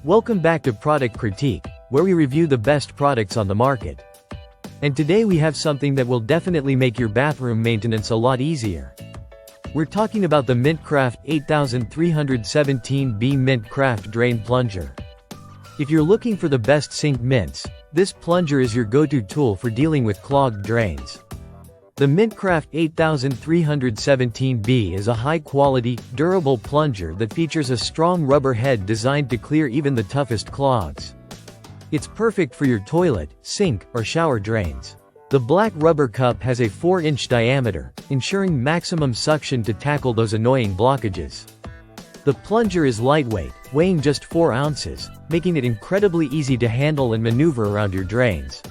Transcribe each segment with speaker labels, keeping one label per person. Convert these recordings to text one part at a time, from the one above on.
Speaker 1: Welcome back to Product Critique, where we review the best products on the market. And today we have something that will definitely make your bathroom maintenance a lot easier. We're talking about the MINTCRAFT 8317B MINTCRAFT Drain Plunger. If you're looking for the best sink mints, this plunger is your go-to tool for dealing with clogged drains. The MINTCRAFT 8317B is a high-quality, durable plunger that features a strong rubber head designed to clear even the toughest clogs. It's perfect for your toilet, sink, or shower drains. The black rubber cup has a 4-inch diameter, ensuring maximum suction to tackle those annoying blockages. The plunger is lightweight, weighing just 4 ounces, making it incredibly easy to handle and maneuver around your drains.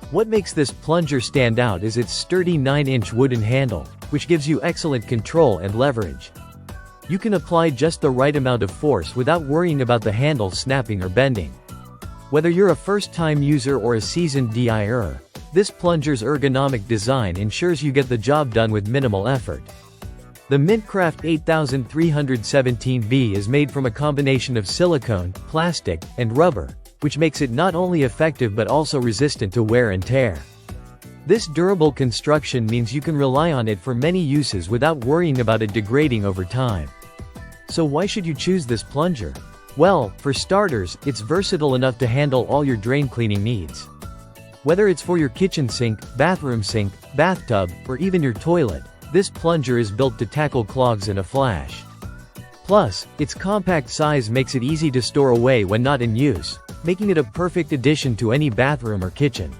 Speaker 1: What makes this plunger stand out is its sturdy 9-inch wooden handle, which gives you excellent control and leverage. You can apply just the right amount of force without worrying about the handle snapping or bending. Whether you're a first-time user or a seasoned DIYer, this plunger's ergonomic design ensures you get the job done with minimal effort. The MINTCRAFT 8317B is made from a combination of silicone, plastic, and rubber, which makes it not only effective but also resistant to wear and tear. This durable construction means you can rely on it for many uses without worrying about it degrading over time. So why should you choose this plunger? Well, for starters, it's versatile enough to handle all your drain cleaning needs. Whether it's for your kitchen sink, bathtub, or even your toilet, this plunger is built to tackle clogs in a flash. Plus, its compact size makes it easy to store away when not in use, making it a perfect addition to any bathroom or kitchen.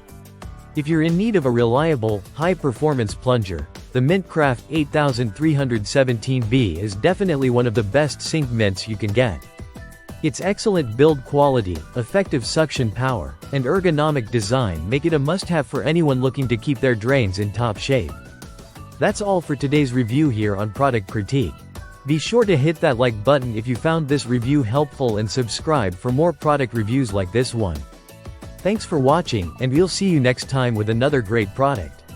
Speaker 1: If you're in need of a reliable, high-performance plunger, the MINTCRAFT 8317B is definitely one of the best sink mints you can get. Its excellent build quality, effective suction power, and ergonomic design make it a must-have for anyone looking to keep their drains in top shape. That's all for today's review here on Product Critique. Be sure to hit that like button if you found this review helpful and subscribe for more product reviews like this one. Thanks for watching, and we'll see you next time with another great product.